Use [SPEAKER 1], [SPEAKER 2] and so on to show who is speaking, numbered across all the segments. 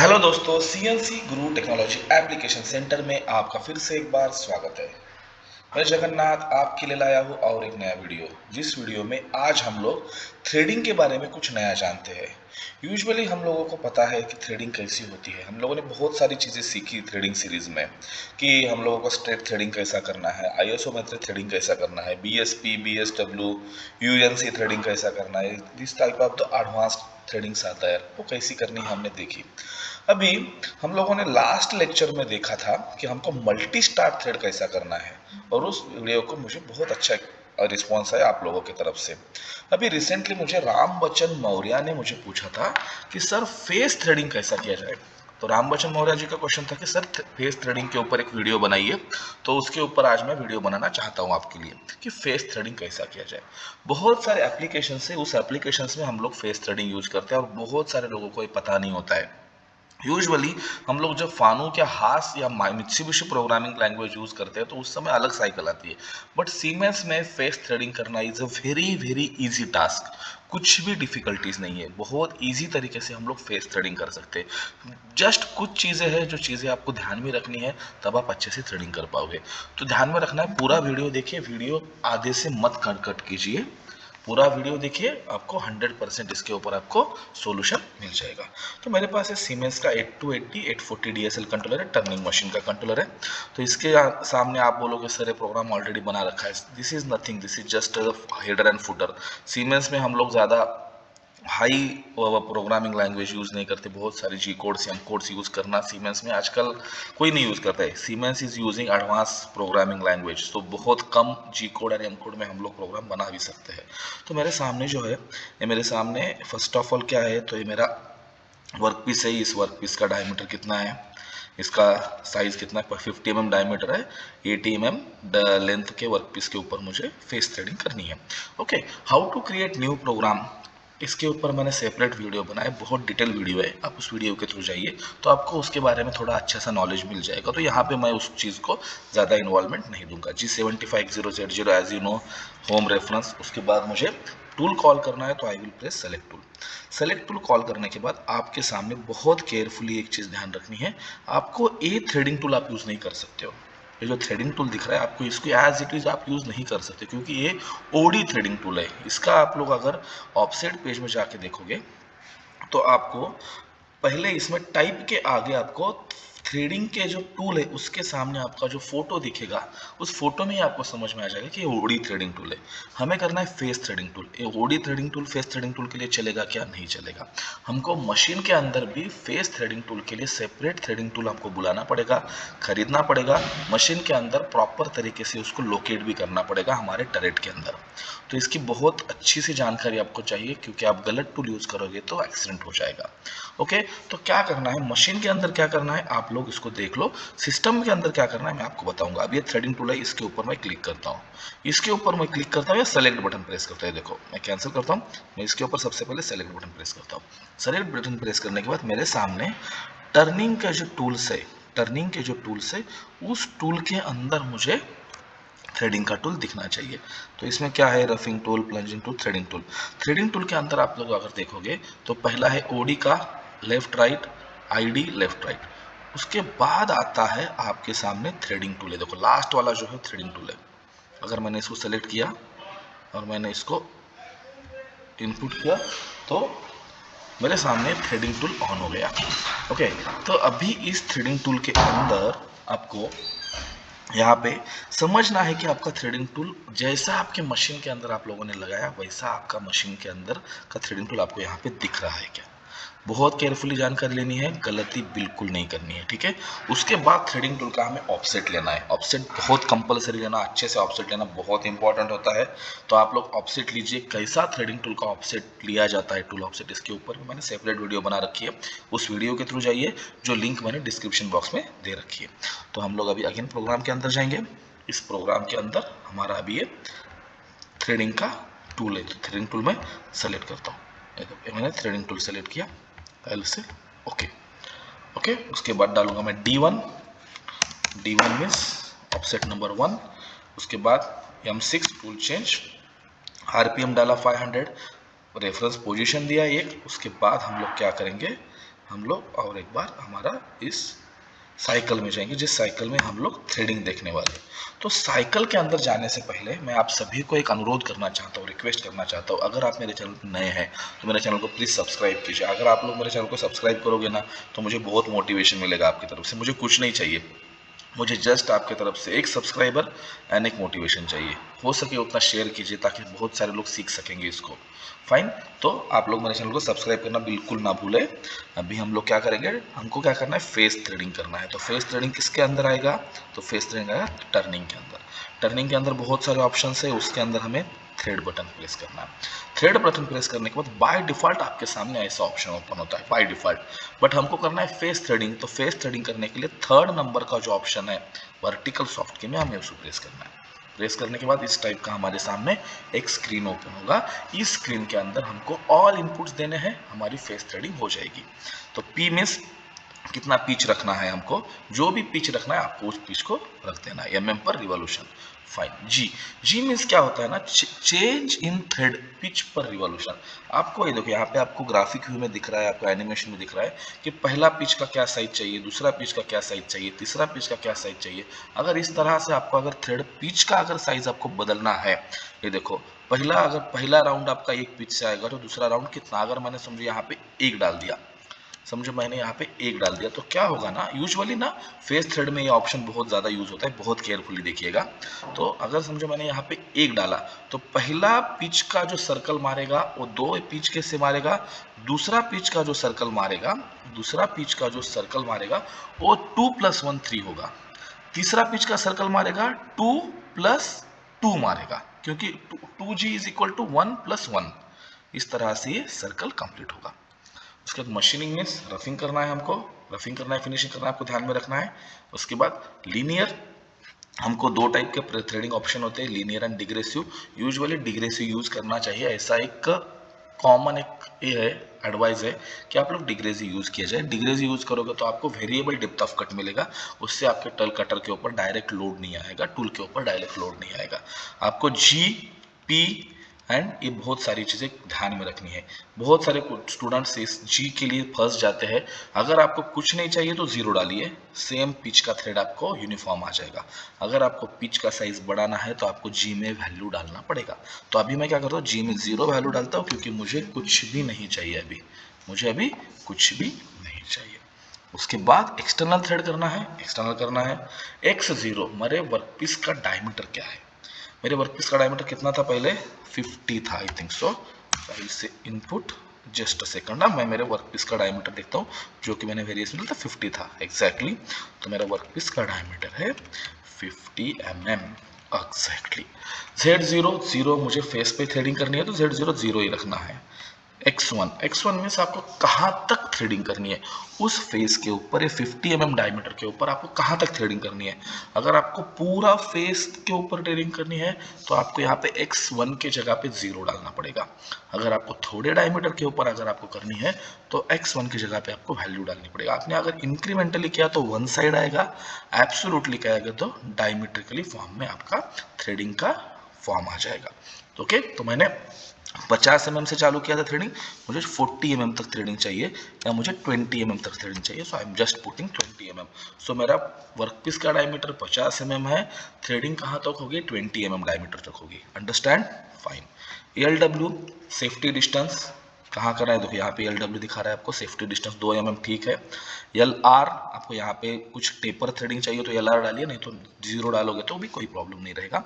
[SPEAKER 1] Hello दोस्तों, CNC गुरु technology application centre में आपका फिर से एक बार स्वागत है। मैं जगन्नाथ आपके लिए लाया हूँ और एक नया वीडियो, जिस वीडियो में आज हम लोग थ्रेडिंग के बारे में कुछ नया जानते हैं। यूजुअली हम लोगों को पता है कि थ्रेडिंग कैसी होती है। हम लोगों ने बहुत सारी चीज़ें सीखी थ्रेडिंग सीरीज में कि हम लोगों को स्ट्रेट थ्रेडिंग कैसा करना है, आइसोमेट्रिक थ्रेडिंग कैसा करना है, बीएसपी, बीएसडब्ल्यू, यूएनसी थ्रेडिंग कैसा करना है, this type of the advanced threadings आता है, वो कैसी करनी है हमने देखी। अभी हम लोगों ने लास्ट लेक्चर में देखा था कि हमको मल्टी स्टार्ट थ्रेड कैसा करना है, और उस वीडियो को मुझे बहुत अच्छा रिस्पॉन्स है आप लोगों की तरफ से। अभी रिसेंटली मुझे राम बच्चन मौर्य ने मुझे पूछा था कि सर फेस थ्रेडिंग कैसा किया जाए। तो राम बच्चन मौर्य जी का क्वेश्चन था कि सर फेस थ्रेडिंग के ऊपर एक वीडियो बनाइए। तो उसके ऊपर आज मैं वीडियो बनाना चाहता हूँ आपके लिए कि फेस थ्रेडिंग कैसा किया जाए। बहुत सारे एप्लीकेशन से उस एप्लीकेशन में हम लोग फेस थ्रेडिंग यूज करते हैं और बहुत सारे लोगों को ये पता नहीं होता है। यूजुअली हम लोग जब फानुक या हास या मित्सुबिशी प्रोग्रामिंग लैंग्वेज यूज करते हैं तो उस समय अलग साइकिल आती है। बट सीमेंस में फेस थ्रेडिंग करना is a very very easy task. कुछ भी डिफिकल्टीज नहीं है, बहुत इजी तरीके से हम लोग फेस थ्रेडिंग कर सकते हैं। जस्ट कुछ चीज़ें हैं जो चीज़ें आपको ध्यान में रखनी है, तब आप अच्छे से थ्रेडिंग कर पाओगे। तो ध्यान में रखना है, पूरा वीडियो देखिए, वीडियो आधे से मत कट कीजिए। पूरा वीडियो देखिए, आपको 100% इसके ऊपर आपको सॉल्यूशन मिल जाएगा। तो मेरे पास है सीमेंस का 8280 840 डीएसएल कंट्रोलर है, टर्निंग मशीन का कंट्रोलर है। तो इसके सामने आप बोलोगे सर ये प्रोग्राम ऑलरेडी बना रखा है। This is nothing, this is just header and footer. Siemens में हम लोग ज़्यादा हाई प्रोग्रामिंग लैंग्वेज यूज़ नहीं करते। बहुत सारे G codes M codes use करना सीमेंस में आजकल कोई नहीं यूज़ करता है। Siemens is using advance programming language, तो बहुत कम जी कोड और एम कोड में हम लोग प्रोग्राम बना भी सकते हैं। तो मेरे सामने जो है, ये मेरे सामने फर्स्ट ऑफ ऑल क्या है, तो ये मेरा वर्क पीस है। इस वर्क पीस का डायमीटर कितना है, इसका साइज कितना है, 50 mm डायमीटर है। 80 mm लेंथ के वर्क पीस के ऊपर मुझे फेस थ्रेडिंग करनी है। Okay, how to create new program, इसके ऊपर मैंने सेपरेट वीडियो बनाया, बहुत डिटेल वीडियो है। आप उस वीडियो के थ्रू जाइए तो आपको उसके बारे में थोड़ा अच्छा सा नॉलेज मिल जाएगा। तो यहाँ पे मैं उस चीज़ को ज़्यादा इन्वॉल्वमेंट नहीं दूंगा। G750Z0 as you know, home reference. उसके बाद मुझे टूल कॉल करना है, तो I will press select tool. Select tool call करने के बाद आपके सामने बहुत केयरफुली एक चीज़ ध्यान रखनी है, आपको ए थ्रेडिंग टूल आप यूज़ नहीं कर सकते हो। ये जो थ्रेडिंग टूल दिख रहा है आपको, इसको एज इट इज आप यूज नहीं कर सकते, क्योंकि ये ओडी थ्रेडिंग टूल है। इसका आप लोग अगर ऑफसेट पेज में जाके देखोगे तो आपको पहले इसमें टाइप के आगे आपको थ्रेडिंग के जो टूल है उसके सामने आपका जो फोटो दिखेगा, उस फोटो में ही आपको समझ में आ जाएगा कि ये ओडी थ्रेडिंग टूल है। हमें करना है फेस थ्रेडिंग टूल। ये OD threading tool face threading tool के लिए चलेगा क्या, नहीं चलेगा। हमको मशीन के अंदर भी फेस थ्रेडिंग टूल के लिए सेपरेट थ्रेडिंग टूल हमको बुलाना पड़ेगा, खरीदना पड़ेगा। मशीन के अंदर प्रॉपर तरीके से उसको लोकेट भी करना पड़ेगा हमारे टरेट के अंदर। तो इसकी बहुत अच्छी सी जानकारी आपको चाहिए, क्योंकि आप गलत टूल यूज करोगे तो एक्सीडेंट हो जाएगा। ओके, तो क्या करना है, मशीन के अंदर क्या करना है आप लोग इसको देख लो। सिस्टम के अंदर क्या करना है मैं आपको बताऊंगा। अब ये थ्रेडिंग टूल है, इसके ऊपर मैं क्लिक करता हूँ। इसके ऊपर मैं क्लिक करता हूँ या सेलेक्ट बटन प्रेस करता हूँ। देखो मैं कैंसिल करता हूँ, मैं इसके ऊपर सबसे पहले सेलेक्ट बटन प्रेस करता हूँ। सेलेक्ट बटन प्रेस करने के बाद मेरे सामने टर्निंग का जो टूल्स है, टर्निंग के जो टूल्स है, उस टूल के अंदर मुझे थ्रेडिंग का टूल दिखना चाहिए। तो इसमें क्या है, roughing tool, plunging tool, threading tool. Threading tool के अंदर आप लोग अगर देखोगे तो पहला है ओडी का left right, ID left right. उसके बाद आता है आपके सामने थ्रेडिंग टूल है। देखो लास्ट वाला जो है थ्रेडिंग टूल है। अगर मैंने इसको सेलेक्ट किया और मैंने इसको इनपुट किया तो मेरे सामने थ्रेडिंग टूल ऑन हो गया। ओके, तो अभी इस थ्रेडिंग टूल के अंदर आपको यहाँ पे समझना है कि आपका थ्रेडिंग टूल जैसा आपके मशीन के अंदर आप लोगों ने लगाया, वैसा आपका मशीन के अंदर का थ्रेडिंग टूल आपको यहाँ पे दिख रहा है क्या। बहुत केयरफुली जानकारी लेनी है, गलती बिल्कुल नहीं करनी है, ठीक है। उसके बाद थ्रेडिंग टूल का हमें ऑफसेट लेना है। ऑफसेट बहुत कंपलसरी लेना, अच्छे से ऑफसेट लेना बहुत इंपॉर्टेंट होता है। तो आप लोग ऑफसेट लीजिए। कैसा थ्रेडिंग टूल का ऑफसेट लिया जाता है, टूल ऑफसेट, इसके ऊपर भी मैंने सेपरेट वीडियो बना रखी है। उस वीडियो के थ्रू जाइए, जो लिंक मैंने डिस्क्रिप्शन बॉक्स में दे रखी है। तो हम लोग अभी अगेन प्रोग्राम के अंदर जाएंगे। इस प्रोग्राम के अंदर हमारा अभी ये थ्रेडिंग का टूल है, तो थ्रेडिंग टूल में सेलेक्ट करता हूँ। मैंने थ्रेडिंग टूल सेलेक्ट किया, एल से ओके। ओके, उसके बाद डालूंगा मैं D1। D1 means offset number 1। उसके बाद M6 टूल चेंज, RPM डाला 500, रेफरेंस पोजीशन दिया एक। उसके बाद हम लोग क्या करेंगे, हम लोग और एक बार हमारा इस साइकिल में जाएंगे, जिस साइकिल में हम लोग थ्रेडिंग देखने वाले। तो साइकिल के अंदर जाने से पहले मैं आप सभी को एक अनुरोध करना चाहता हूँ, रिक्वेस्ट करना चाहता हूँ। अगर आप मेरे चैनल पर नए हैं तो मेरे चैनल को प्लीज़ सब्सक्राइब कीजिए। अगर आप लोग मेरे चैनल को सब्सक्राइब करोगे ना तो मुझे बहुत मोटिवेशन मिलेगा आपकी तरफ से। मुझे कुछ नहीं चाहिए, मुझे जस्ट आपके तरफ से एक सब्सक्राइबर एंड एक मोटिवेशन चाहिए। हो सके उतना शेयर कीजिए ताकि बहुत सारे लोग सीख सकेंगे इसको। फाइन, तो आप लोग मेरे चैनल को सब्सक्राइब करना बिल्कुल ना भूलें। अभी हम लोग क्या करेंगे, हमको क्या करना है, फेस थ्रेडिंग करना है। तो फेस थ्रेडिंग किसके अंदर आएगा, तो फेस थ्रेडिंग आएगा टर्निंग के अंदर। टर्निंग के अंदर बहुत सारे ऑप्शन है, उसके अंदर हमें थ्रेड बटन प्रेस करना है। थ्रेड बटन प्रेस करने के बाद बाय डिफॉल्ट आपके सामने ऐसा ऑप्शन ओपन होता है बाय डिफॉल्ट, बट हमको करना है फेस थ्रेडिंग। तो फेस थ्रेडिंग करने के लिए थर्ड नंबर का जो ऑप्शन है वर्टिकल सॉफ्ट की में हमें उसको प्रेस करना है। प्रेस करने के बाद इस टाइप का हमारे सामने एक स्क्रीन ओपन होगा। इस स्क्रीन के अंदर हमको ऑल इनपुट्स देने हैं, हमारी फेस थ्रेडिंग हो जाएगी। तो पी मीन्स कितना पिच रखना है हमको, जो भी पिच रखना है आपको उस पिच को रख देना है, एमएम पर रिवॉल्यूशन। फाइन। जी मीन्स क्या होता है ना, चेंज इन थ्रेड पिच पर रिवॉल्यूशन। आपको ये देखो यहाँ पे आपको ग्राफिक व्यू में दिख रहा है, आपको एनिमेशन में दिख रहा है कि पहला पिच का क्या साइज चाहिए, दूसरा पिच का क्या साइज चाहिए, तीसरा पिच का क्या साइज चाहिए। अगर इस तरह से आपको अगर थ्रेड पिच का अगर साइज आपको बदलना है, ये देखो पहला राउंड आपका एक पिच से आएगा तो दूसरा राउंड कितना, अगर मैंने समझो यहाँ पे एक डाल दिया, समझो मैंने यहाँ पे एक डाल दिया, तो क्या होगा ना, यूजुअली ना फेस थ्रेड में ये ऑप्शन बहुत ज़्यादा यूज होता है, बहुत केयरफुली देखिएगा। तो अगर समझो मैंने यहाँ पे एक डाला तो पहला पिच का जो सर्कल मारेगा वो दो पिच के से मारेगा, दूसरा पिच का जो सर्कल मारेगा वो 2+1 3 होगा, तीसरा पिच का सर्कल मारेगा 2+2 मारेगा, क्योंकि 2G इज इक्वल टू 1+1। इस तरह से ये सर्कल कंप्लीट होगा। उसके बाद मशीनिंग मीन्स रफिंग करना है हमको, रफिंग करना है, फिनिशिंग करना है, आपको ध्यान में रखना है। उसके बाद लीनियर, हमको दो टाइप के थ्रेडिंग ऑप्शन होते हैं, लीनियर एंड डिग्रेसिव। यूजुअली डिग्रेसिव यूज करना चाहिए, ऐसा एक कॉमन एक ये है, एडवाइस है कि आप लोग डिग्रेसिव यूज किया जाए। डिग्रेसिव यूज करोगे तो आपको वेरिएबल डेप्थ ऑफ कट मिलेगा, उससे आपके टल कटर के ऊपर डायरेक्ट लोड नहीं आएगा, टूल के ऊपर डायरेक्ट लोड नहीं आएगा। आपको जी, पी एंड ये बहुत सारी चीज़ें ध्यान में रखनी है। बहुत सारे स्टूडेंट्स इस जी के लिए फंस जाते हैं। अगर आपको कुछ नहीं चाहिए तो जीरो डालिए, सेम पिच का थ्रेड आपको यूनिफॉर्म आ जाएगा। अगर आपको पिच का साइज बढ़ाना है तो आपको जी में वैल्यू डालना पड़ेगा। तो अभी मैं क्या करता हूँ, जी में 0 वैल्यू डालता हूँ, क्योंकि मुझे कुछ भी नहीं चाहिए अभी, मुझे अभी कुछ भी नहीं चाहिए। उसके बाद एक्सटर्नल थ्रेड करना है, एक्सटर्नल करना है x0, मेरे वर्कपीस का डायमीटर क्या है। मेरे वर्कपीस का डायमीटर कितना था पहले, 50 था आई थिंक सो। फाइल से इनपुट, जस्ट अ सेकंड, मैं मेरे वर्कपीस का डायमीटर देखता हूँ, जो कि मैंने वेरिएशन डाला था 50 था एग्जैक्टली। तो मेरा वर्कपीस का डायमीटर है 50 mm एग्जैक्टली। Z0 मुझे फेस पे थ्रेडिंग करनी है तो Z0 0 ही रखना है। x1 मीन्स आपको कहाँ तक थ्रेडिंग करनी है, उस फेस के ऊपर, ये 50 mm डायमीटर के ऊपर आपको कहाँ तक थ्रेडिंग करनी है। अगर आपको पूरा फेस के ऊपर थ्रेडिंग करनी है तो आपको यहाँ पे x1 के जगह पे 0 डालना पड़ेगा। अगर आपको थोड़े डायमीटर के ऊपर अगर आपको करनी है तो x1 की जगह पे आपको वैल्यू डालनी पड़ेगा। आपने अगर इंक्रीमेंटली किया तो वन साइड आएगा, एब्सोल्युटली कहेगा तो डायमीट्रिकली फॉर्म में आपका थ्रेडिंग का फॉर्म आ जाएगा। ओके, तो मैंने 50 mm से चालू किया था थ्रेडिंग, मुझे 40 mm तक थ्रेडिंग चाहिए या मुझे 20 mm तक थ्रेडिंग चाहिए, so I am just putting 20 mm। So मेरा वर्कपीस का डायमीटर 50 mm है, थ्रेडिंग कहाँ तक होगी, 20 mm डायमीटर तक होगी। Understand, fine. LW safety distance कहाँ करना है, देखो यहाँ पे LW दिखा रहा है आपको, सेफ्टी डिस्टेंस 2 mm ठीक है। LR आपको यहाँ पे कुछ टेपर थ्रेडिंग चाहिए तो LR डालिए, नहीं तो 0 डालोगे तो भी कोई प्रॉब्लम नहीं रहेगा।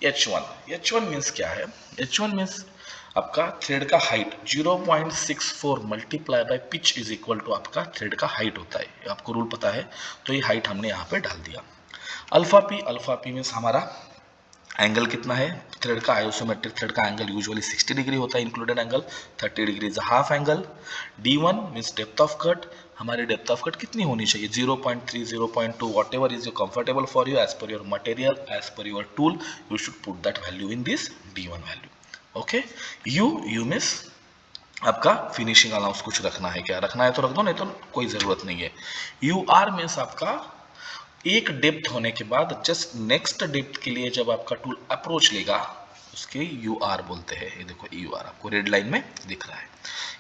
[SPEAKER 1] H1 मीन्स क्या है, H1 मीन्स आपका थ्रेड का height 0.64 multiply by pitch is equal to आपका थ्रेड का हाइट होता है, आपको रूल पता है, तो ये हाइट हमने यहाँ पे डाल दिया। अल्फा पी मीन्स हमारा एंगल कितना है, थ्रेड का आइसोमेट्रिक थ्रेड का एंगल यूजुअली 60 डिग्री होता है, included angle 30 degree is half angle. D1 means depth of cut, हमारी डेप्थ ऑफ कट कितनी होनी चाहिए, 0.3 0.2 whatever is comfortable for you as per your material, as per your tool, you should put that value in this D1 value. Okay, you means आपका finishing allowance कुछ रखना है, क्या रखना है तो रख दो, नहीं तो कोई जरूरत नहीं है। UR मीन्स आपका एक डेप्थ होने के बाद जस्ट नेक्स्ट डेप्थ के लिए जब आपका टूल अप्रोच लेगा उसके UR बोलते हैं। ये देखो UR आपको रेड लाइन में दिख रहा है।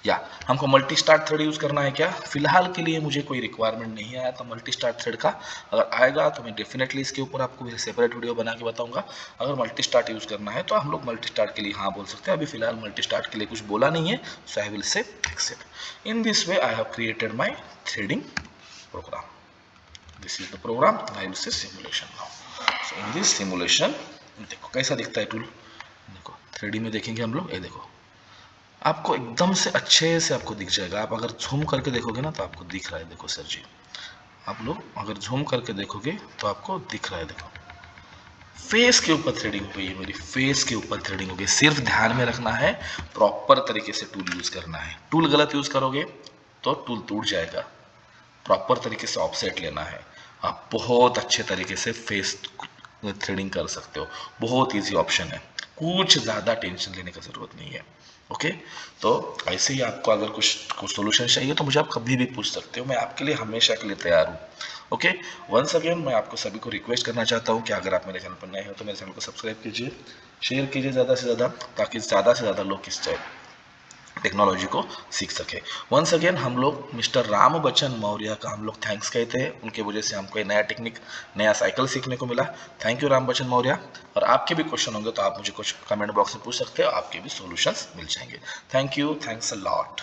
[SPEAKER 1] या हमको मल्टी स्टार्ट थ्रेड यूज करना है क्या? फिलहाल के लिए मुझे कोई रिक्वायरमेंट नहीं आया था मल्टी स्टार्ट थ्रेड का। अगर आएगा तो मैं डेफिनेटली इसके ऊपर आपको सेपरेट वीडियो बना के बताऊंगा। अगर मल्टी स्टार्ट यूज करना है तो हम लोग मल्टी स्टार्ट के लिए हाँ बोल सकते हैं। अभी फिलहाल मल्टी स्टार्ट के लिए कुछ बोला नहीं है, so I will say accept. In this way I have created my threading program. This is the program, I will say simulation now. So in this simulation देखो कैसा दिखता है टूल। देखो 3D में देखेंगे हम लोग, ये देखो आपको एकदम से अच्छे से आपको दिख जाएगा। आप अगर झूम करके देखोगे ना तो आपको दिख रहा है। देखो सर जी, आप लोग अगर झूम करके देखोगे तो आपको दिख रहा है। देखो फेस के ऊपर थ्रेडिंग हुई है मेरी, फेस के ऊपर थ्रेडिंग हो गई। सिर्फ ध्यान में रखना है प्रॉपर तरीके से टूल यूज करना है। टूल गलत यूज करोगे तो टूल टूट जाएगा। प्रॉपर तरीके से ऑफसेट लेना है। आप बहुत अच्छे तरीके से फेस थ्रेडिंग कर सकते हो। बहुत इजी ऑप्शन है, कुछ ज़्यादा टेंशन लेने की ज़रूरत नहीं है। ओके, तो ऐसे ही आपको अगर कुछ सोल्यूशन चाहिए तो मुझे आप कभी भी पूछ सकते हो। मैं आपके लिए हमेशा के लिए तैयार हूँ। ओके, वंस अगेन मैं आपको सभी को रिक्वेस्ट करना चाहता हूँ कि अगर आप मेरे चैनल पर नए हो तो मेरे चैनल को सब्सक्राइब कीजिए, शेयर कीजिए ज़्यादा से ज़्यादा, ताकि ज़्यादा से ज़्यादा लोग इस टेक्नोलॉजी को सीख सके। वंस अगेन हम लोग मिस्टर राम बच्चन मौर्य का हम लोग थैंक्स कहते हैं। उनके वजह से हमको एक नया टेक्निक, नया साइकिल सीखने को मिला। Thank you Ram Bachchan Maurya. और आपके भी क्वेश्चन होंगे तो आप मुझे कुछ कमेंट बॉक्स में पूछ सकते हो, आपके भी सॉल्यूशंस मिल जाएंगे। Thank you, thanks a lot.